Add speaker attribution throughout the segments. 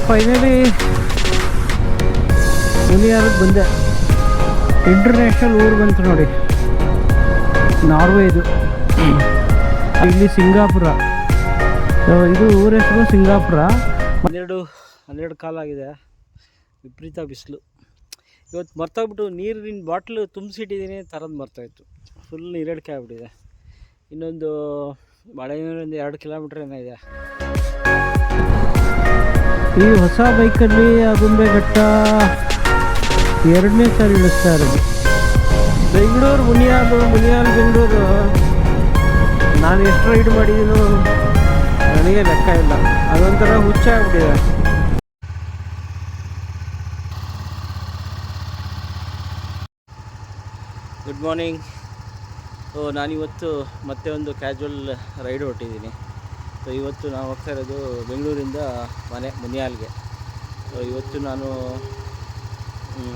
Speaker 1: Finally ಮುನಿಯಾರಿಗೆ ಬಂದೆ. International ಊರು ಬಂತು ನೋಡಿ, ನಾರ್ವೆ ಇದು. ಇಲ್ಲಿ ಸಿಂಗಾಪುರ, ಇದು ಊರ ಹೆಸರು ಸಿಂಗಾಪುರ. 12 ಕಾಲಾಗಿದೆ, ವಿಪರೀತ ಬಿಸಿಲು. ಇವತ್ತು ಮರ್ತೋಗ್ಬಿಟ್ಟು ನೀರಿನ ಬಾಟ್ಲು ತುಂಬಿಸಿಟ್ಟಿದ್ದೀನಿ, ತರೋದು ಮರ್ತೋಯ್ತು. ಫುಲ್ ನೀರಡಿಕೆ ಆಗ್ಬಿಟ್ಟಿದೆ. ಇನ್ನೊಂದು ಮಳೆಯಿಂದ 2 ಕಿಲೋಮೀಟ್ರ್ ಏನೋ ಇದೆ. ಈ ಹೊಸ ಬೈಕಲ್ಲಿ ಆಗುಂಬೆ ಘಟ್ಟ 2ನೇ ಸಾರಿ ಇಳಿಸ್ತಾ ಇರೋದು. ಬೆಂಗಳೂರು ಮುನಿಯಾಲು ಬೆಂಗಳೂರು ನಾನು ಎಷ್ಟು ರೈಡ್ ಮಾಡಿದ್ದೀನೋ ನನಗೆ ಲೆಕ್ಕ ಇಲ್ಲ. ಅದೊಂಥರ ಹುಚ್ಚ ಆಗ್ಬಿಟ್ಟಿದೆ. Good morning. ನಾನಿವತ್ತು ಮತ್ತೆ ಒಂದು ಕ್ಯಾಜುವಲ್ ರೈಡ್ ಹೊರಟಿದ್ದೀನಿ. ಇವತ್ತು ನಾವು ಹೋಗ್ತಾ ಇರೋದು ಬೆಂಗಳೂರಿಂದ ಮುನಿಯಾಲ್ಗೆ. ಇವತ್ತು ನಾನು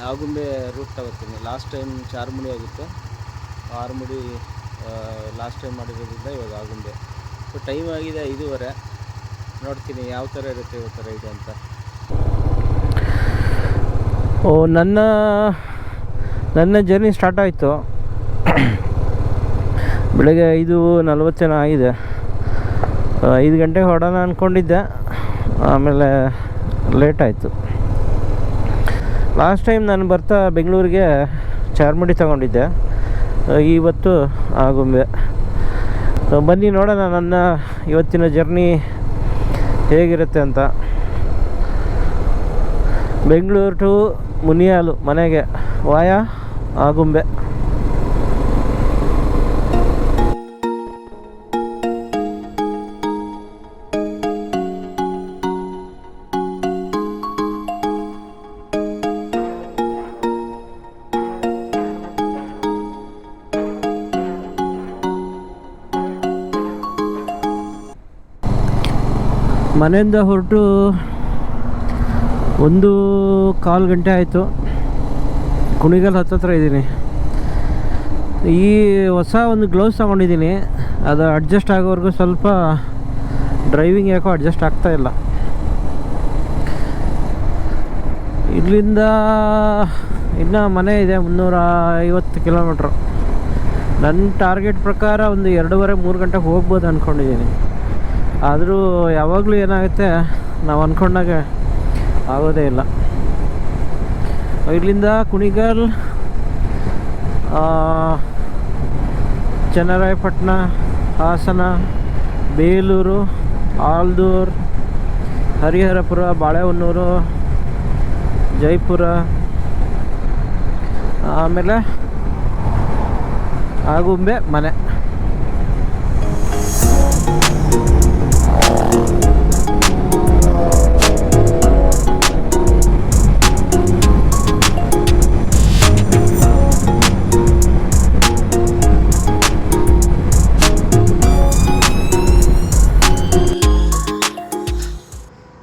Speaker 1: ಆಗುಂಬೆ ರೂಟ್ ತಗೋತೀನಿ. ಲಾಸ್ಟ್ ಟೈಮ್ ಚಾರ್ಮುಡಿ ಆಗಿತ್ತು, ಆರುಮುಡಿ ಲಾಸ್ಟ್ ಟೈಮ್ ಮಾಡಿರೋದ್ರಿಂದ ಇವಾಗ ಆಗುಂಬೆ. ಟೈಮ್ ಆಗಿದೆ 5:15. ನೋಡ್ತೀನಿ ಯಾವ ಥರ ಇರುತ್ತೆ ಇವತ್ತು ರೈಡ್ ಅಂತ. ನನ್ನ ಜರ್ನಿ ಸ್ಟಾರ್ಟ್ ಆಯಿತು ಬೆಳಗ್ಗೆ 5:40 ಆಗಿದೆ. 5 ಗಂಟೆಗೆ ಹೊಡೋಣ ಅಂದ್ಕೊಂಡಿದ್ದೆ, ಆಮೇಲೆ ಲೇಟ್ ಆಯಿತು. ಲಾಸ್ಟ್ ಟೈಮ್ ನಾನು ಬರ್ತಾ ಬೆಂಗಳೂರಿಗೆ ಚಾರ್ಮುಡಿ ತಗೊಂಡಿದ್ದೆ, ಇವತ್ತು ಆಗುಂಬೆ. ಬನ್ನಿ ನೋಡೋಣ ನನ್ನ ಇವತ್ತಿನ ಜರ್ನಿ ಹೇಗಿರುತ್ತೆ ಅಂತ. ಬೆಂಗಳೂರು ಟು ಮುನಿಯಾಲು ಮನೆಗೆ ವಾಯಾ ಆಗುಂಬೆ. ಮನೆಯಿಂದ ಹೊರಟು 1:15 ಗಂಟೆ ಆಯಿತು. ಕುಣಿಗಲ್ ಹತ್ತತ್ರ ಇದ್ದೀನಿ. ಈ ಹೊಸ ಒಂದು ಗ್ಲೌಸ್ ತಗೊಂಡಿದ್ದೀನಿ, ಅದು ಅಡ್ಜಸ್ಟ್ ಆಗೋವರೆಗೂ ಸ್ವಲ್ಪ ಡ್ರೈವಿಂಗ್ ಯಾಕೋ ಅಡ್ಜಸ್ಟ್ ಆಗ್ತಾಯಿಲ್ಲ. ಇಲ್ಲಿಂದ ಇನ್ನೂ ಮನೆ ಇದೆ 350 ಕಿಲೋಮೀಟ್ರು. ನನ್ನ ಟಾರ್ಗೆಟ್ ಪ್ರಕಾರ ಒಂದು 2:30-3 ಗಂಟೆಗೆ ಹೋಗ್ಬೋದು ಅಂದ್ಕೊಂಡಿದ್ದೀನಿ. ಆದರೂ ಯಾವಾಗಲೂ ಏನಾಗುತ್ತೆ, ನಾವು ಅಂದ್ಕೊಂಡಾಗೆ ಆಗೋದೇ ಇಲ್ಲ. ಇಲ್ಲಿಂದ ಕುಣಿಗಲ್, ಚನ್ನರಾಯಪಟ್ಟಣ, ಹಾಸನ, ಬೇಲೂರು, ಆಲ್ದೂರು, ಹರಿಹರಪುರ, ಬಾಳೆಹೊನ್ನೂರು, ಜೈಪುರ, ಆಮೇಲೆ ಆಗುಂಬೆ ಮನೆ.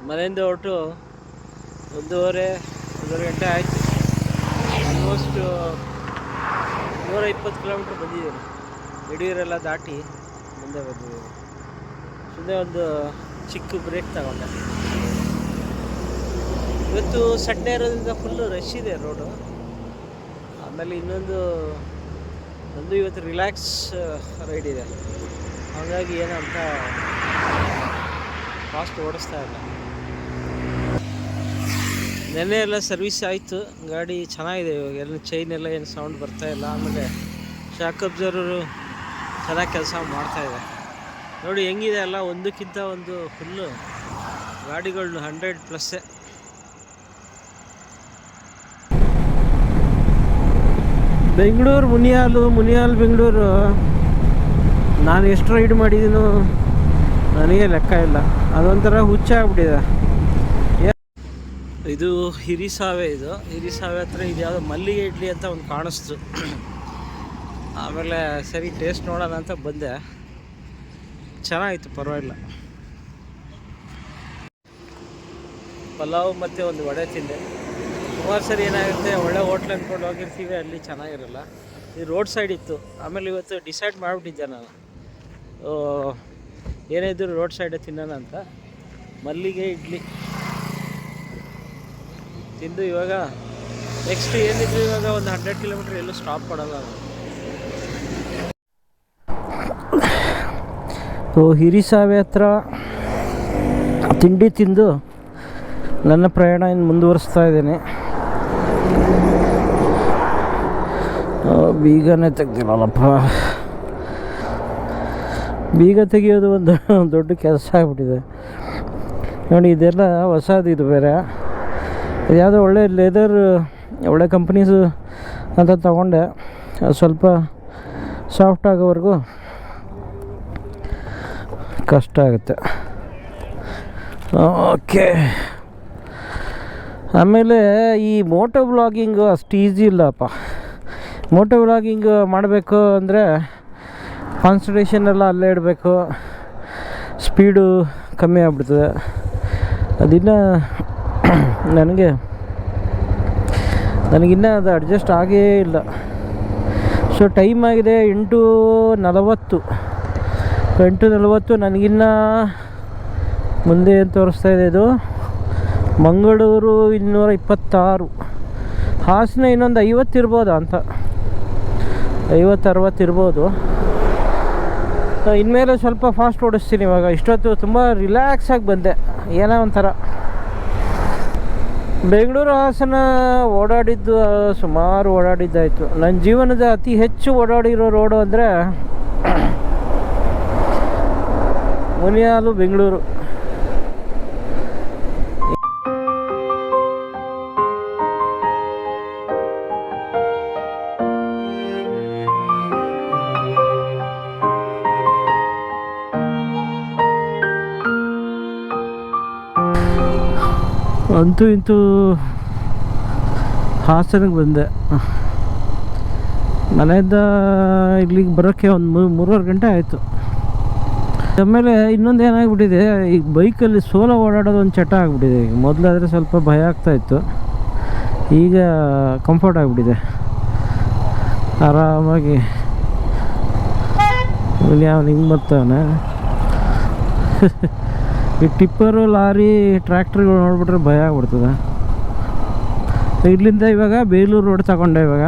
Speaker 1: ಮನೆಯಿಂದ ಹೊರಟು 1:30 ಗಂಟೆ ಆಯಿತು. ಆಲ್ಮೋಸ್ಟ್ 120 ಕಿಲೋಮೀಟ್ರ್ ಬಂದಿದ್ದೀನಿ. ಯಡಿಯೂರೆಲ್ಲ ದಾಟಿ ಮುಂದೆ ಬಂದಿದ್ದೀನಿ. ಸುಮ್ಮನೆ ಒಂದು ಚಿಕ್ಕ ಬ್ರೇಕ್ ತಗೊಂಡೆ. ಇವತ್ತು ಸಂಡೇ ಇರೋದ್ರಿಂದ ಫುಲ್ಲು ರಶ್ ಇದೆ ರೋಡು. ಆಮೇಲೆ ಇನ್ನೊಂದು ಇವತ್ತು ರಿಲ್ಯಾಕ್ಸ್ ರೈಡ್ ಇದೆ, ಹಾಗಾಗಿ ಏನಂತ ಫಾಸ್ಟ್ ಓಡಿಸ್ತಾ ಇಲ್ಲ. ನೆನ್ನೆ ಎಲ್ಲ ಸರ್ವಿಸ್ ಆಯಿತು, ಗಾಡಿ ಚೆನ್ನಾಗಿದೆ ಇವಾಗ. ಎಲ್ಲ ಚೈನ್ ಎಲ್ಲ ಏನು ಸೌಂಡ್ ಬರ್ತಾಯಿಲ್ಲ. ಆಮೇಲೆ ಶಾಕ್ ಅಬ್ಸರ್ವರು ಚೆನ್ನಾಗಿ ಕೆಲಸ ಮಾಡ್ತಾಯಿದೆ. ನೋಡಿ ಹೆಂಗಿದೆ ಅಲ್ಲ, ಒಂದಕ್ಕಿಂತ ಒಂದು ಫುಲ್ಲು ಗಾಡಿಗಳು 100+. ಬೆಂಗಳೂರು ಮುನಿಯಾಲು ಬೆಂಗಳೂರು ನಾನು ಎಷ್ಟು ರೈಡ್ ಮಾಡಿದ್ದೀನೋ ನನಗೆ ಲೆಕ್ಕ ಇಲ್ಲ. ಅದೊಂಥರ ಹುಚ್ಚ ಆಗ್ಬಿಟ್ಟಿದೆ. ಇದು ಹಿರಿಸಾವೆ ಹತ್ರ ಇದು ಯಾವುದೋ ಮಲ್ಲಿಗೆ ಇಡ್ಲಿ ಅಂತ ಒಂದು ಕಾಣಿಸ್ತು. ಆಮೇಲೆ ಸರಿ ಟೇಸ್ಟ್ ನೋಡೋಣ ಅಂತ ಬಂದೆ. ಚೆನ್ನಾಗಿತ್ತು, ಪರವಾಗಿಲ್ಲ. ಪಲಾವ್ ಮತ್ತು ಒಂದು ವಡೆ ತಿಂದೆ. ಸುಮಾರು ಸರಿ ಏನಾಗುತ್ತೆ, ಒಳ್ಳೆ ಹೋಟ್ಲ್ ಅಂದ್ಕೊಂಡು ಹೋಗಿರ್ತೀವಿ, ಅಲ್ಲಿ ಚೆನ್ನಾಗಿರಲ್ಲ. ಇದು ರೋಡ್ ಸೈಡ್ ಇತ್ತು. ಆಮೇಲೆ ಇವತ್ತು ಡಿಸೈಡ್ ಮಾಡಿಬಿಟ್ಟಿದ್ದೆ ನಾನು, ಏನೇ ಇದ್ದರೂ ರೋಡ್ ಸೈಡೇ ತಿನ್ನೋಣ ಅಂತ. ಮಲ್ಲಿಗೆ ಇಡ್ಲಿ ತಿಂದು ಇವಾಗ ನೆಕ್ಸ್ಟ್ ಏನಿದ್ರು ಇವಾಗ ಒಂದು 100 ಕಿಲೋಮೀಟ್ರ್ ಎಲ್ಲೂ ಸ್ಟಾಪ್ ಕೊಡಲ್ಲ. ಸೊ ಹಿರಿಸಾವೆ ಹತ್ರ ತಿಂಡಿ ತಿಂದು ನನ್ನ ಪ್ರಯಾಣ ಇನ್ನು ಮುಂದುವರಿಸ್ತಾ ಇದ್ದೇನೆ. ಬೀಗನೇ ತೆಗ್ದಿಲ್ಲಪ್ಪ. ಬೀಗ ತೆಗಿಯೋದು ಒಂದು ದೊಡ್ಡ ಕೆಲಸ ಆಗಿಬಿಟ್ಟಿದೆ ನೋಡಿ. ಇದೆಲ್ಲ ಹೊಸದು, ಇದು ಬೇರೆ. ಇದು ಯಾವುದೋ ಒಳ್ಳೆ ಲೆದರ್, ಒಳ್ಳೆ ಕಂಪ್ನೀಸು ಅಂತ ತಗೊಂಡೆ. ಸ್ವಲ್ಪ ಸಾಫ್ಟ್ ಆಗೋವರೆಗೂ ಕಷ್ಟ ಆಗುತ್ತೆ. ಓಕೆ. ಆಮೇಲೆ ಈ ಮೋಟೋ ವ್ಲಾಗಿಂಗು ಅಷ್ಟು ಈಸಿ ಇಲ್ಲಪ್ಪ. ಮೋಟೋ ವ್ಲಾಗಿಂಗ್ ಮಾಡಬೇಕು ಅಂದರೆ ಕಾನ್ಸಂಟ್ರೇಷನ್ ಎಲ್ಲ ಅಲ್ಲೇ ಇಡಬೇಕು, ಸ್ಪೀಡು ಕಮ್ಮಿ ಆಗ್ಬಿಡ್ತದೆ. ಅದಿನ್ನು ನನಗಿನ್ನೂ ಅದು ಅಡ್ಜಸ್ಟ್ ಆಗೇ ಇಲ್ಲ. ಸೊ ಟೈಮ್ ಆಗಿದೆ 8:40. ನನಗಿನ್ನ ಮುಂದೆ ಏನು ತೋರಿಸ್ತಾ ಇದೆ ಇದು? ಮಂಗಳೂರು 226, ಹಾಸನ ಇನ್ನೊಂದು 50 ಇರ್ಬೋದಾ ಅಂತ, 50-60 ಇರ್ಬೋದು. ಇನ್ಮೇಲೆ ಸ್ವಲ್ಪ ಫಾಸ್ಟ್ ಓಡಿಸ್ತೀನಿ ಇವಾಗ. ಇಷ್ಟೊತ್ತು ತುಂಬ ರಿಲ್ಯಾಕ್ಸಾಗಿ ಬಂದೆ, ಏನೋ ಒಂಥರ. ಬೆಂಗಳೂರು ಹಾಸನ ಓಡಾಡಿದ್ದು ಸುಮಾರು ಓಡಾಡಿದ್ದಾಯಿತು. ನನ್ನ ಜೀವನದ ಅತಿ ಹೆಚ್ಚು ಓಡಾಡಿರೋ ರೋಡು ಅಂದರೆ ಮುನಿಯಾಲು ಬೆಂಗಳೂರು. ಅಂತೂ ಇಂತೂ ಹಾಸನಕ್ಕೆ ಬಂದೆ. ಮನೆಯಿಂದ ಇಲ್ಲಿಗೆ ಬರೋಕ್ಕೆ ಒಂದು 3-4 ಗಂಟೆ ಆಯಿತು. ಆಮೇಲೆ ಇನ್ನೊಂದು ಏನಾಗ್ಬಿಟ್ಟಿದೆ, ಈಗ ಬೈಕಲ್ಲಿ ಸೋಲೋ ಓಡಾಡೋದು ಒಂದು ಚಟ ಆಗಿಬಿಟ್ಟಿದೆ. ಈಗ ಮೊದಲಾದರೆ ಸ್ವಲ್ಪ ಭಯ ಆಗ್ತಾಯಿತ್ತು, ಈಗ ಕಂಫರ್ಟ್ ಆಗಿಬಿಟ್ಟಿದೆ. ಆರಾಮಾಗಿ ಯಾವ ಹಿಂಗೆ ಬರ್ತಾವನೆ. ಈ ಟಿಪ್ಪರು, ಲಾರಿ, ಟ್ರ್ಯಾಕ್ಟ್ರಿಗಳು ನೋಡ್ಬಿಟ್ರೆ ಭಯ ಆಗ್ಬಿಡ್ತದೆ. ಇಲ್ಲಿಂದ ಇವಾಗ ಬೇಲೂರು ರೋಡ್ ತಗೊಂಡೆ. ಇವಾಗ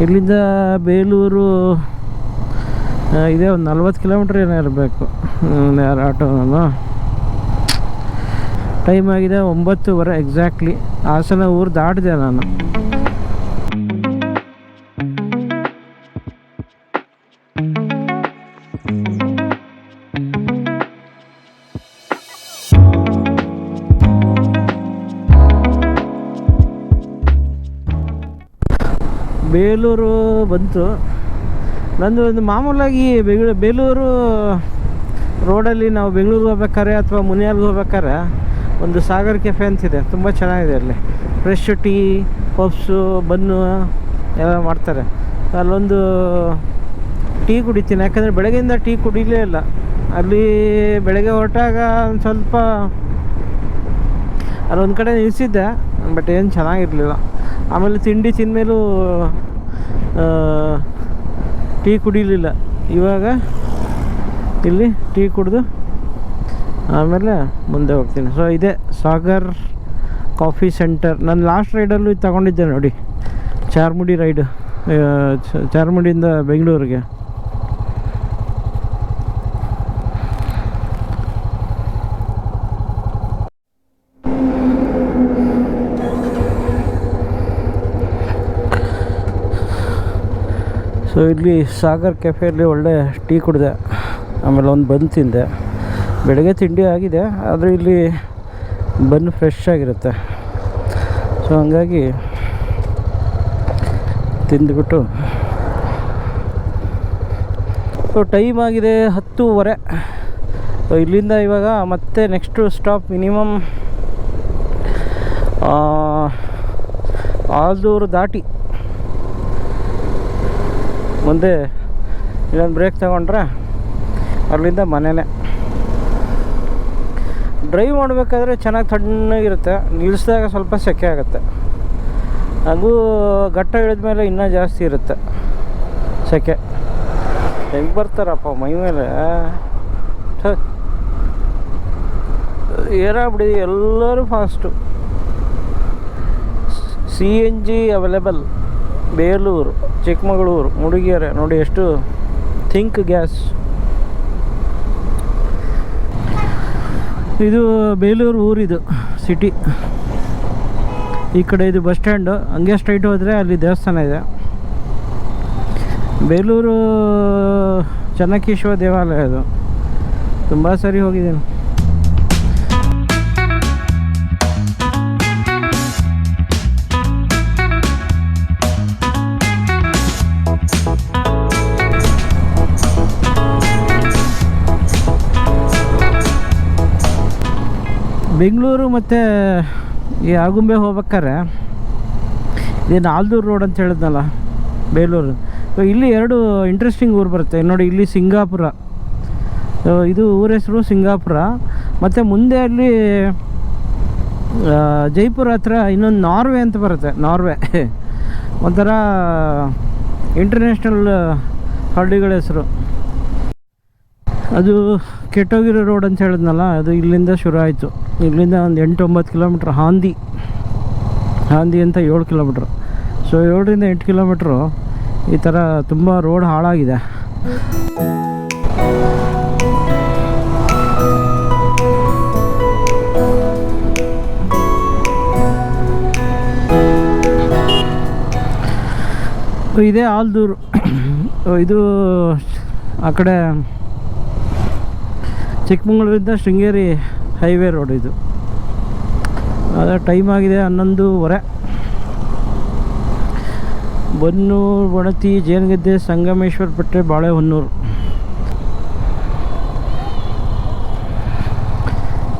Speaker 1: ಇಲ್ಲಿಂದ ಬೇಲೂರು ಇದೇ ಒಂದು 40 ಕಿಲೋಮೀಟ್ರ್ ಏನೋ ಇರಬೇಕು. ಯಾರು ಆಟೋನು. ಟೈಮ್ ಆಗಿದೆ 9:15 ಎಕ್ಸಾಕ್ಟ್ಲಿ. ಹಾಸನ ಊರು ದಾಟಿದೆ ನಾನು. ಬೇಲೂರು ಬಂತು. ನಂದು ಒಂದು ಮಾಮೂಲಾಗಿ ಬೇಲೂರು ರೋಡಲ್ಲಿ ನಾವು ಬೆಂಗಳೂರಿಗೆ ಹೋಗ್ಬೇಕಾರೆ ಅಥವಾ ಮುನಿಯಾಲ್ಗೆ ಹೋಗ್ಬೇಕಾರೆ ಒಂದು ಸಾಗರ್ ಕೆಫೆ ಅಂತಿದೆ, ತುಂಬ ಚೆನ್ನಾಗಿದೆ. ಅಲ್ಲಿ ಫ್ರೆಶ್ ಟೀ, ಪಪ್ಸು, ಬನ್ನು ಎಲ್ಲ ಮಾಡ್ತಾರೆ. ಅಲ್ಲೊಂದು ಟೀ ಕುಡಿತೀನಿ, ಯಾಕಂದರೆ ಬೆಳಗ್ಗೆಯಿಂದ ಟೀ ಕುಡಿಲೇ ಇಲ್ಲ. ಅಲ್ಲಿ ಬೆಳಗ್ಗೆ ಹೊರಟಾಗ ಒಂದು ಸ್ವಲ್ಪ ಅಲ್ಲೊಂದು ಕಡೆ ನಿಲ್ಲಿಸಿದ್ದೆ, ಬಟ್ ಏನು ಚೆನ್ನಾಗಿರಲಿಲ್ಲ. ಆಮೇಲೆ ತಿಂಡಿ ತಿಂದಮೇಲೂ ಟೀ ಕುಡಿಲಿಲ್ಲ. ಇವಾಗ ಇಲ್ಲಿ ಟೀ ಕುಡಿದು ಆಮೇಲೆ ಮುಂದೆ ಹೋಗ್ತೀನಿ. ಸೊ ಇದೇ ಸಾಗರ್ ಕಾಫಿ ಸೆಂಟರ್. ನಾನು ಲಾಸ್ಟ್ ರೈಡಲ್ಲೂ ಇದು ತಗೊಂಡಿದ್ದೆ ನೋಡಿ, ಚಾರ್ಮುಡಿ ರೈಡು, ಚಾರ್ಮುಡಿಯಿಂದ ಬೆಂಗಳೂರಿಗೆ. ಸೊ ಇಲ್ಲಿ ಸಾಗರ್ ಕೆಫೆಯಲ್ಲಿ ಒಳ್ಳೆ ಟೀ ಕುಡಿದೆ, ಆಮೇಲೆ ಒಂದು ಬನ್ ತಿಂದೆ. ಬೆಳಗ್ಗೆ ತಿಂಡಿ ಆಗಿದೆ, ಆದರೆ ಇಲ್ಲಿ ಬನ್ ಫ್ರೆಶ್ ಆಗಿರುತ್ತೆ. ಸೊ ಹಂಗಾಗಿ ತಿಂದುಬಿಟ್ಟು, ಸೊ ಟೈಮ್ ಆಗಿದೆ 10:30. ಸೊ ಇಲ್ಲಿಂದ ಇವಾಗ ಮತ್ತೆ ನೆಕ್ಸ್ಟು ಸ್ಟಾಪ್ ಮಿನಿಮಮ್ ಆಲ್ದೂರು ದಾಟಿ ಮುಂದೆ ಇಲ್ಲೊಂದು ಬ್ರೇಕ್ ತಗೊಂಡ್ರೆ ಅಲ್ಲಿಂದ ಮನೆಯೇ. ಡ್ರೈವ್ ಮಾಡಬೇಕಾದ್ರೆ ಚೆನ್ನಾಗಿ ತಣ್ಣಗಿರುತ್ತೆ, ನಿಲ್ಲಿಸಿದಾಗ ಸ್ವಲ್ಪ ಸೆಕೆ ಆಗುತ್ತೆ. ಹಾಗೂ ಘಟ್ಟ ಇಳಿದ್ಮೇಲೆ ಇನ್ನೂ ಜಾಸ್ತಿ ಇರುತ್ತೆ ಸೆಕೆ. ಹೆಂಗೆ ಬರ್ತಾರಪ್ಪ ಮೈ ಮೇಲೆ, ಏರಾಗ್ಬಿಡಿ ಎಲ್ಲರೂ fast. CNG available Belur, Chikkamagaluru, Mudigere. ನೋಡಿ ಎಷ್ಟು ಥಿಂಕ್ ಗ್ಯಾಸ್. ಇದು ಬೇಲೂರು ಊರಿದು ಸಿಟಿ. ಈ ಕಡೆ ಇದು ಬಸ್ ಸ್ಟ್ಯಾಂಡು. ಹಂಗೆ ಸ್ಟ್ರೈಟ್ ಹೋದರೆ ಅಲ್ಲಿ ದೇವಸ್ಥಾನ ಇದೆ. ಬೇಲೂರು ಚೆನ್ನಕೇಶವ ದೇವಾಲಯ. ಅದು ತುಂಬ ಸರಿ ಹೋಗಿದ್ದೀನಿ. ಬೆಂಗಳೂರು ಮತ್ತು ಈ ಆಗುಂಬೆ ಹೋಗ್ಬೇಕಾರೆ ಇದೇನು ಆಲ್ದೂರು ರೋಡ್ ಅಂತ ಹೇಳಿದ್ನಲ್ಲ, ಬೇಲೂರು. ಇಲ್ಲಿ ಎರಡು ಇಂಟ್ರೆಸ್ಟಿಂಗ್ ಊರು ಬರುತ್ತೆ ನೋಡಿ. ಇಲ್ಲಿ ಸಿಂಗಾಪುರ, ಇದು ಊರ ಹೆಸರು ಸಿಂಗಾಪುರ. ಮತ್ತು ಮುಂದೆ ಅಲ್ಲಿ ಜೈಪುರ ಹತ್ರ ಇನ್ನೊಂದು ನಾರ್ವೆ ಅಂತ ಬರುತ್ತೆ. ನಾರ್ವೆ ಒಂಥರ ಇಂಟರ್ನ್ಯಾಷನಲ್ ಹಳ್ಳಿಗಳ ಹೆಸರು. ಅದು ಕೆಟ್ಟೋಗಿರೋ ರೋಡ್ ಅಂತ ಹೇಳಿದ್ನಲ್ಲ, ಅದು ಇಲ್ಲಿಂದ ಶುರು ಆಯಿತು. ಇಲ್ಲಿಂದ ಒಂದು 8-9 ಕಿಲೋಮೀಟ್ರ್ ಹಾಂದಿ ಅಂತ 7 ಕಿಲೋಮೀಟ್ರ್. ಸೊ 7ರಿಂದ 8 ಕಿಲೋಮೀಟ್ರು ಈ ಥರ ತುಂಬ ರೋಡ್ ಹಾಳಾಗಿದೆ. ಇದೇ ಆಲ್ದೂರು. ಇದು ಆ ಕಡೆ ಚಿಕ್ಕಮಗಳೂರಿಂದ ಶೃಂಗೇರಿ ಹೈವೇ ರೋಡ್ ಇದು. ಅದೇ ಟೈಮ್ ಆಗಿದೆ 11:15. ಬನ್ನೂರು, ಬಣತಿ, ಜೇನಗದ್ದೆ, ಸಂಗಮೇಶ್ವರ ಪೇಟೆ, ಬಾಳೆಹೊನ್ನೂರು.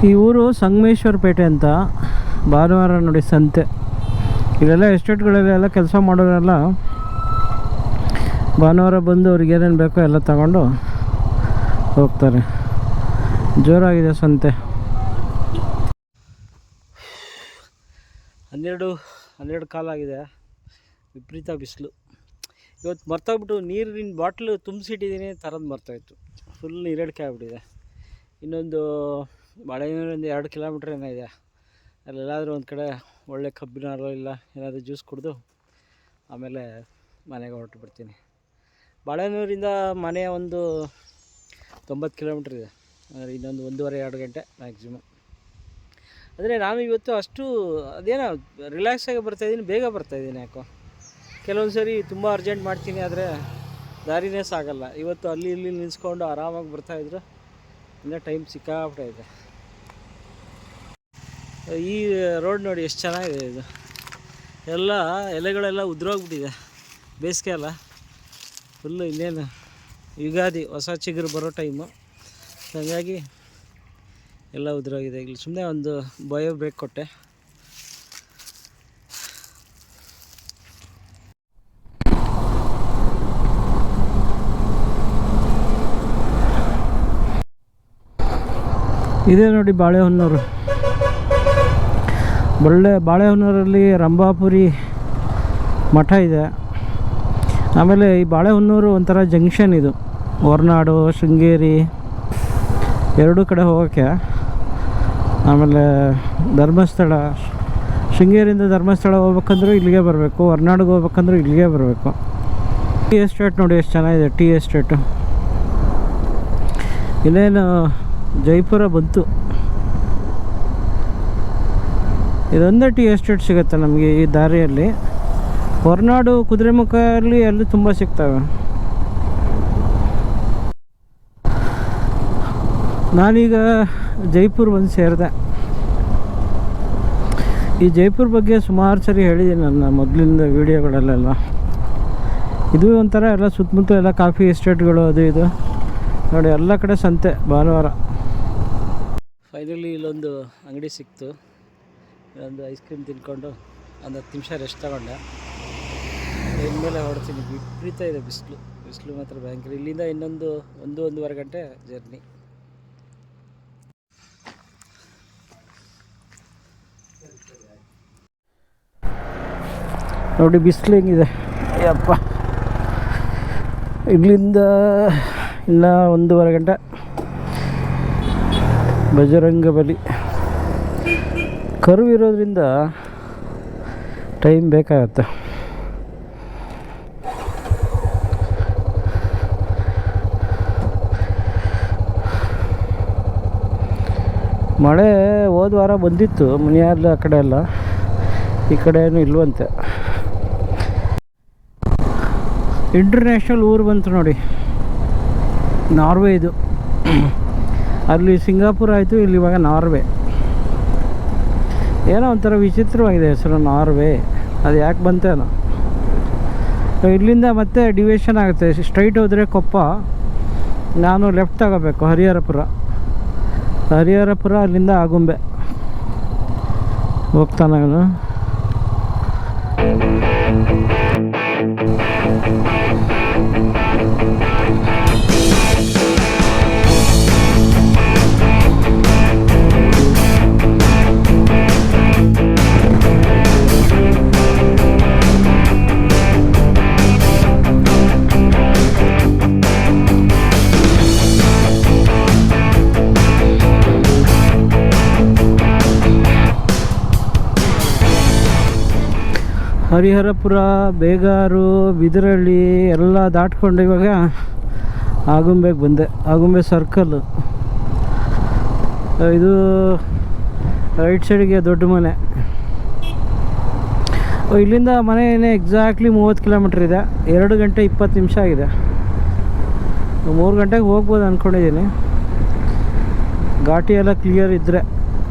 Speaker 1: ಈ ಊರು ಸಂಗಮೇಶ್ವರ ಪೇಟೆ ಅಂತ. ಭಾನುವಾರ ನೋಡಿ ಸಂತೆ. ಇಲ್ಲೆಲ್ಲ ಎಸ್ಟೇಟ್ಗಳಲ್ಲೆಲ್ಲ ಕೆಲಸ ಮಾಡೋರೆಲ್ಲ ಭಾನುವಾರ ಬಂದು ಅವ್ರಿಗೆ ಏನೇನು ಬೇಕೋ ಎಲ್ಲ ತಗೊಂಡು ಹೋಗ್ತಾರೆ. ಜೋರಾಗಿದೆ ಸಂತೆ. 12 ಕಾಲಾಗಿದೆ. ವಿಪರೀತ ಬಿಸಿಲು. ಇವತ್ತು ಮರ್ತೋಗ್ಬಿಟ್ಟು ನೀರಿನ ಬಾಟ್ಲು ತುಂಬಿಸಿಟ್ಟಿದ್ದೀನಿ, ತರೋದು ಮರ್ತೋಯ್ತು. ಫುಲ್ ನೀರಡಿಕೆ ಆಗ್ಬಿಟ್ಟಿದೆ. ಇನ್ನೊಂದು ಬಾಳೆಹೊನ್ನೂರಿಂದ 2 ಕಿಲೋಮೀಟ್ರ್ ಏನೋ ಇದೆ. ಅಲ್ಲೆಲ್ಲಾದರೂ ಒಂದು ಕಡೆ ಒಳ್ಳೆ ಕಬ್ಬಿನ ಹಾಲು ಇಲ್ಲ ಏನಾದರೂ ಜ್ಯೂಸ್ ಕುಡಿದು ಆಮೇಲೆ ಮನೆಗೆ ಹೊರಟು ಬಿಡ್ತೀನಿ. ಬಾಳೆಹೊನ್ನೂರಿಂದ ಮನೆ ಒಂದು 90 ಕಿಲೋಮೀಟ್ರ್ ಇದೆ. ಅಂದರೆ ಇನ್ನೊಂದು 1.5-2 ಗಂಟೆ ಮ್ಯಾಕ್ಸಿಮಮ್. ಅಂದರೆ ನಾನು ಇವತ್ತು ಅಷ್ಟು ಅದೇನೋ ರಿಲ್ಯಾಕ್ಸಾಗಿ ಬರ್ತಾಯಿದ್ದೀನಿ, ಬೇಗ ಬರ್ತಾಯಿದ್ದೀನಿ. ಯಾಕೋ ಕೆಲವೊಂದು ಸರಿ ತುಂಬ ಅರ್ಜೆಂಟ್ ಮಾಡ್ತೀನಿ, ಆದರೆ ದಾರಿನೇ ಸಾಗಲ್ಲ. ಇವತ್ತು ಅಲ್ಲಿ ಇಲ್ಲಿ ನಿಲ್ಲಿಸ್ಕೊಂಡು ಆರಾಮಾಗಿ ಬರ್ತಾಯಿದ್ರು. ಇನ್ನೂ ಟೈಮ್ ಸಿಕ್ಕಾಪಟ್ಟೆ ಇದೆ. ಈ ರೋಡ್ ನೋಡಿ ಎಷ್ಟು ಚೆನ್ನಾಗಿದೆ. ಇದು ಎಲ್ಲ ಎಲೆಗಳೆಲ್ಲ ಉದುರೋಗ್ಬಿಟ್ಟಿದೆ. ಬೇಸಿಗೆ ಅಲ್ಲ, ಫುಲ್ಲು. ಇನ್ನೇನು ಯುಗಾದಿ ಹೊಸ ಚಿಗುರು ಬರೋ ಟೈಮು, ಹಾಗಾಗಿ ಎಲ್ಲ ಉದುರೋಗಿದೆ. ಇಲ್ಲಿ ಸುಮ್ಮನೆ ಒಂದು ಬಯೋ ಬ್ರೇಕ್ ಕೊಟ್ಟೆ. ಇದೇ ನೋಡಿ ಬಾಳೆಹೊನ್ನೂರು. ಬಾಳೆಹೊನ್ನೂರಲ್ಲಿ ರಂಭಾಪುರಿ ಮಠ ಇದೆ. ಆಮೇಲೆ ಈ ಬಾಳೆಹೊನ್ನೂರು ಒಂಥರ ಜಂಕ್ಷನ್. ಇದು ಹೊರನಾಡು, ಶೃಂಗೇರಿ ಎರಡೂ ಕಡೆ ಹೋಗೋಕ್ಕೆ. ಆಮೇಲೆ ಧರ್ಮಸ್ಥಳ, ಶೃಂಗೇರಿಯಿಂದ ಧರ್ಮಸ್ಥಳ ಹೋಗ್ಬೇಕಂದ್ರೂ ಇಲ್ಲಿಗೆ ಬರಬೇಕು, ಹೊರನಾಡಿಗೆ ಹೋಗ್ಬೇಕಂದ್ರೂ ಇಲ್ಲಿಗೆ ಬರಬೇಕು. ಟೀ ಎಸ್ಟೇಟ್ ನೋಡಿ ಎಷ್ಟು ಚೆನ್ನಾಗಿದೆ. ಟೀ ಎಸ್ಟೇಟು ಇನ್ನೇನು ಜೈಪುರ ಬಂತು. ಇದೊಂದೇ ಟೀ ಎಸ್ಟೇಟ್ ಸಿಗುತ್ತೆ ನಮಗೆ ಈ ದಾರಿಯಲ್ಲಿ. ಹೊರನಾಡು, ಕುದುರೆಮುಖಲ್ಲಿ ಅಲ್ಲಿ ತುಂಬ ಸಿಗ್ತವೆ. ನಾನೀಗ ಜೈಪುರ್ ಬಂದು ಸೇರಿದೆ. ಈ ಜೈಪುರ ಬಗ್ಗೆ ಸುಮಾರು ಸರಿ ಹೇಳಿದ್ದೀನಿ ನನ್ನ ಮೊದಲಿಂದ ವೀಡಿಯೋಗಳಲ್ಲೆಲ್ಲ. ಇದು ಒಂಥರ ಎಲ್ಲ ಸುತ್ತಮುತ್ತ ಎಲ್ಲ ಕಾಫಿ ಎಸ್ಟೇಟ್ಗಳು, ಅದು ಇದು ನೋಡಿ. ಎಲ್ಲ ಕಡೆ ಸಂತೆ ಭಾನುವಾರ. ಫೈನಲಿ ಇಲ್ಲೊಂದು ಅಂಗಡಿ ಸಿಕ್ತು. ಒಂದು ಐಸ್ ಕ್ರೀಮ್ ತಿನ್ಕೊಂಡು ಒಂದು 10 ನಿಮಿಷ ರೆಸ್ಟ್ ತಗೊಂಡೆ. ಇನ್ಮೇಲೆ ಹೊಡ್ತೀನಿ. ವಿಪರೀತ ಇದೆ ಬಿಸಿಲು ಮಾತ್ರ ಭಯಂಕರ. ಇಲ್ಲಿಂದ ಇನ್ನೊಂದು 1-1.5 ಗಂಟೆ ಜರ್ನಿ. ನೋಡಿ ಬಿಸಿಲು ಹೆಂಗಿದೆ ಯಪ್ಪ. ಇಲ್ಲಿಂದ ಇನ್ನೂ 1.5 ಗಂಟೆ ಬಜರಂಗ ಬಲಿ. ಕರು ಇರೋದ್ರಿಂದ ಟೈಮ್ ಬೇಕಾಗತ್ತೆ. ಮಳೆ ಹೋದ ವಾರ ಬಂದಿತ್ತು ಮುನಿಯಾರ್ಲ ಆ ಕಡೆ ಎಲ್ಲ, ಈ ಕಡೆ ಏನು ಇಲ್ವಂತೆ. ಇಂಟರ್ನ್ಯಾಷನಲ್ ಊರು ಬಂತು ನೋಡಿ, ನಾರ್ವೆ ಇದು. ಅಲ್ಲಿ ಸಿಂಗಾಪುರ್ ಆಯಿತು, ಇಲ್ಲಿ ಇವಾಗ ನಾರ್ವೆ. ಏನೋ ಒಂಥರ ವಿಚಿತ್ರವಾಗಿದೆ ಹೆಸರು ನಾರ್ವೆ, ಅದು ಯಾಕೆ ಬಂತೇನೋ. ಇಲ್ಲಿಂದ ಮತ್ತೆ ಡಿವಿಷನ್ ಆಗುತ್ತೆ. ಸ್ಟ್ರೈಟ್ ಹೋದರೆ ಕೊಪ್ಪ, ನಾನು ಲೆಫ್ಟ್ ತಗೋಬೇಕು ಹರಿಹರಪುರ. ಅಲ್ಲಿಂದ ಆಗುಂಬೆ ಹೋಗ್ತಾನೆ ನಾನು. ಹರಿಹರಪುರ, ಬೇಗಾರು, ಬಿದರಳ್ಳಿ ಎಲ್ಲ ದಾಟ್ಕೊಂಡು ಇವಾಗ ಆಗುಂಬೆಗೆ ಬಂದೆ. ಆಗುಂಬೆ ಸರ್ಕಲ್ಲು ಇದು. ರೈಟ್ ಸೈಡಿಗೆ ದೊಡ್ಡ ಮನೆ. ಇಲ್ಲಿಂದ ಮನೆ ಏನೇ ಎಕ್ಸಾಕ್ಟ್ಲಿ 30 ಕಿಲೋಮೀಟ್ರ್ ಇದೆ. 2 ಗಂಟೆ 20 ನಿಮಿಷ ಆಗಿದೆ. 3 ಗಂಟೆಗೆ ಹೋಗ್ಬೋದು ಅಂದ್ಕೊಂಡಿದ್ದೀನಿ, ಘಾಟಿ ಎಲ್ಲ ಕ್ಲಿಯರ್ ಇದ್ದರೆ.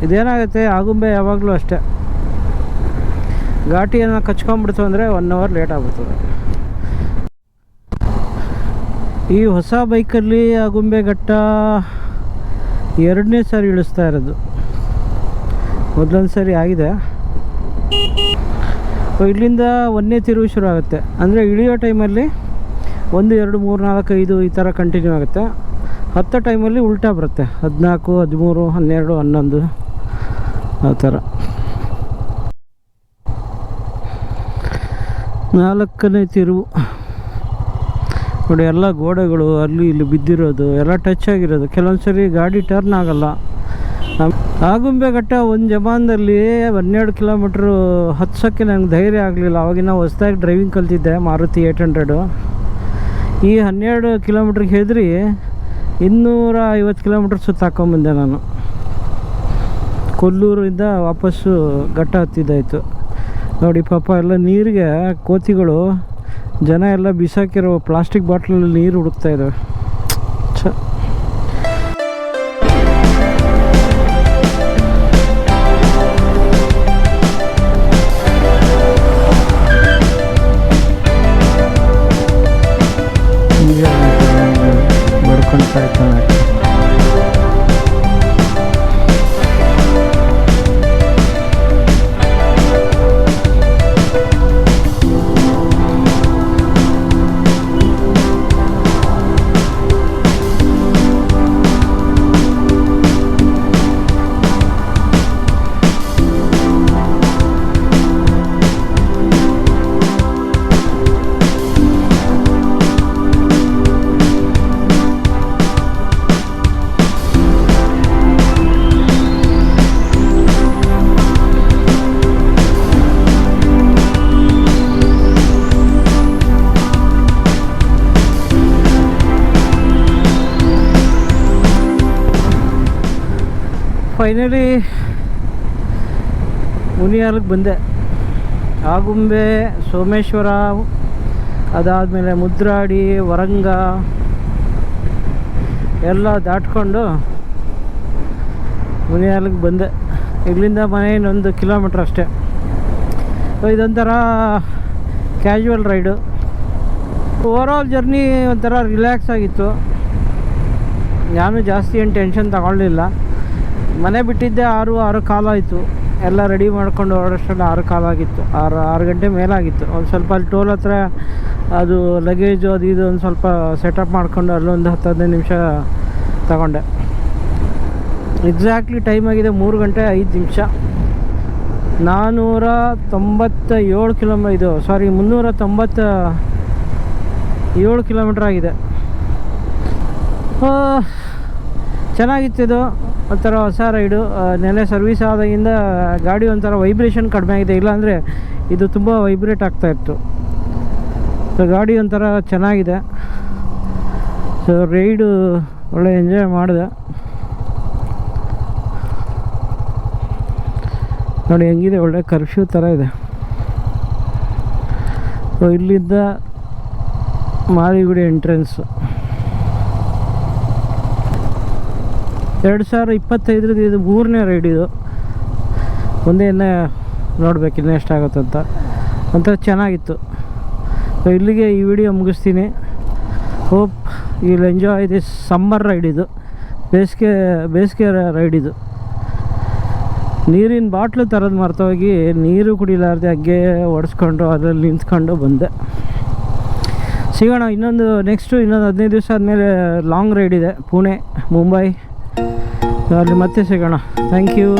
Speaker 1: ಇದೇನಾಗುತ್ತೆ, ಆಗುಂಬೆ ಯಾವಾಗಲೂ ಅಷ್ಟೇ, ಘಾಟಿಯನ್ನು ಕಚ್ಕೊಂಡ್ಬಿಡ್ತು ಅಂದರೆ 1 ಅವರ್ ಲೇಟ್ ಆಗ್ಬಿಡ್ತದೆ. ಈ ಹೊಸ ಬೈಕಲ್ಲಿ ಆಗುಂಬೆ ಘಟ್ಟ 2ನೇ ಸಾರಿ ಇಳಿಸ್ತಾ ಇರೋದು. ಮೊದಲೊಂದು ಸಾರಿ ಆಗಿದೆ. ಇಲ್ಲಿಂದ 1ನೇ ತಿರುವು ಶುರು ಆಗುತ್ತೆ. ಅಂದರೆ ಇಳಿಯೋ ಟೈಮಲ್ಲಿ 1, 2, 3, 4, 5 ಈ ಥರ ಕಂಟಿನ್ಯೂ ಆಗುತ್ತೆ. 10 ಟೈಮಲ್ಲಿ ಉಲ್ಟಾ ಬರುತ್ತೆ, 14, 13, 12, 11 ಆ ಥರ. 4ನೇ ತಿರುವು ನೋಡಿ. ಎಲ್ಲ ಗೋಡೆಗಳು ಅಲ್ಲಿ ಇಲ್ಲಿ ಬಿದ್ದಿರೋದು, ಎಲ್ಲ ಟಚ್ ಆಗಿರೋದು. ಕೆಲವೊಂದು ಸರಿ ಗಾಡಿ ಟರ್ನ್ ಆಗಲ್ಲ. ಆಗುಂಬೆ ಘಟ್ಟ ಒಂದು ಜಮಾನದಲ್ಲಿ 12 ಕಿಲೋಮೀಟ್ರು ಹತ್ಸೋಕ್ಕೆ ನನಗೆ ಧೈರ್ಯ ಆಗಲಿಲ್ಲ. ಅವಾಗಿನ ಹೊಸದಾಗಿ ಡ್ರೈವಿಂಗ್ ಕಲ್ತಿದ್ದೆ, ಮಾರುತಿ 800. ಈ 12 ಕಿಲೋಮೀಟ್ರಿಗೆ ಹೆದರಿ 250 ಕಿಲೋಮೀಟ್ರ್ ಸುತ್ತಾಕೊಂಬಂದೆ ನಾನು. ಕೊಲ್ಲೂರಿಂದ ವಾಪಸ್ಸು ಘಟ್ಟ ಹತ್ತಿದ್ದಾಯಿತು ನೋಡಿ. ಪಾಪ ಎಲ್ಲ ನೀರಿಗೆ ಕೋತಿಗಳು, ಜನ ಎಲ್ಲ ಬಿಸಾಕಿರೋ ಪ್ಲಾಸ್ಟಿಕ್ ಬಾಟ್ಲಲ್ಲಿ ನೀರು ಹುಡುಕ್ತಾ ಇದ್ದಾವೆ. ಬಡ್ಕೊಳ್ತಾ ಇರ್ತಾನೆ. ಫೈನಲಿ ಮುನಿಯಾರ್ಗೆ ಬಂದೆ. ಆಗುಂಬೆ, ಸೋಮೇಶ್ವರ, ಅದಾದಮೇಲೆ ಮುದ್ರಾಡಿ, ವರಂಗ ಎಲ್ಲ ದಾಟ್ಕೊಂಡು ಮುನಿಯಾರ್ಗೆ ಬಂದೆ. ಇಲ್ಲಿಂದ ಮನೆ 1 ಕಿಲೋಮೀಟ್ರ್ ಅಷ್ಟೇ. ಇದೊಂಥರ ಕ್ಯಾಶುವಲ್ ರೈಡು. ಓವರಾಲ್ ಜರ್ನಿ ಒಂಥರ ರಿಲ್ಯಾಕ್ಸ್ ಆಗಿತ್ತು. ನಾನು ಜಾಸ್ತಿ ಏನು ಟೆನ್ಷನ್ ತಗೊಳ್ಳಿಲ್ಲ. ಮನೆ ಬಿಟ್ಟಿದ್ದೆ 6:15 ಆಯಿತು. ಎಲ್ಲ ರೆಡಿ ಮಾಡ್ಕೊಂಡು ಹೊರಡೋಷ್ಟರಲ್ಲಿ 6:15 ಆಗಿತ್ತು. 6 ಗಂಟೆ ಮೇಲಾಗಿತ್ತು. ಒಂದು ಸ್ವಲ್ಪ ಅಲ್ಲಿ ಟೋಲ್ ಹತ್ರ ಅದು ಲಗೇಜು ಅದು ಇದು ಒಂದು ಸ್ವಲ್ಪ ಸೆಟಪ್ ಮಾಡಿಕೊಂಡು ಅಲ್ಲೊಂದು 10-15 ನಿಮಿಷ ತಗೊಂಡೆ. ಎಕ್ಸಾಕ್ಟ್ಲಿ ಟೈಮ್ ಆಗಿದೆ 3 ಗಂಟೆ 5 ನಿಮಿಷ. 497 ಕಿಲೋಮೀಟರ್ ಇದು, ಸಾರಿ 397 ಕಿಲೋಮೀಟ್ರ್ ಆಗಿದೆ. ಚೆನ್ನಾಗಿತ್ತು ಇದು. ಒಂಥರ ಹೊಸ ರೈಡು. ನೆನ್ನೆ ಸರ್ವಿಸ್ ಆದಾಗಿಂದ ಗಾಡಿ ಒಂಥರ ವೈಬ್ರೇಷನ್ ಕಡಿಮೆ ಆಗಿದೆ, ಇಲ್ಲಾಂದರೆ ಇದು ತುಂಬ ವೈಬ್ರೇಟ್ ಆಗ್ತಾಯಿತ್ತು. ಸೊ ಗಾಡಿ ಒಂಥರ ಚೆನ್ನಾಗಿದೆ. ಸೊ ರೈಡು ಒಳ್ಳೆ ಎಂಜಾಯ್ ಮಾಡಿದೆ. ನೋಡಿ ಹೆಂಗಿದೆ, ಒಳ್ಳೆ ಕರ್ಫ್ಯೂ ಥರ ಇದೆ. ಸೊ ಇಲ್ಲಿದ್ದ ಮಾರಿಗುಡಿ ಎಂಟ್ರೆನ್ಸು 2025 ಇದು 3ನೇ ರೈಡ್. ಇದು ಮುಂದೆ ಇನ್ನೇ ನೋಡ್ಬೇಕು ಇನ್ನೂ ಎಷ್ಟಾಗುತ್ತಂತ. ಒಂಥರ ಚೆನ್ನಾಗಿತ್ತು. ಸೊ ಇಲ್ಲಿಗೆ ಈ ವಿಡಿಯೋ ಮುಗಿಸ್ತೀನಿ. Hope you will enjoy this summer ride. ಇದು ಬೇಸಿಗೆ ರೈಡ್. ಇದು ನೀರಿನ ಬಾಟ್ಲು ತರೋದು ಮರ್ತೋಗಿ ನೀರು ಕುಡಿಲಾರ್ದೆ ಹಗ್ಗೆ ಒಡಿಸ್ಕೊಂಡು ಅದರಲ್ಲಿ ನಿಂತ್ಕೊಂಡು ಬಂದೆ. ಸಿಗೋಣ ಇನ್ನೊಂದು 15 ದಿವಸ ಆದಮೇಲೆ ಲಾಂಗ್ ರೈಡ್ ಇದೆ, ಪುಣೆ ಮುಂಬೈ. ಅಲ್ಲಿ ಮತ್ತೆ ಸಿಗೋಣ. Thank you.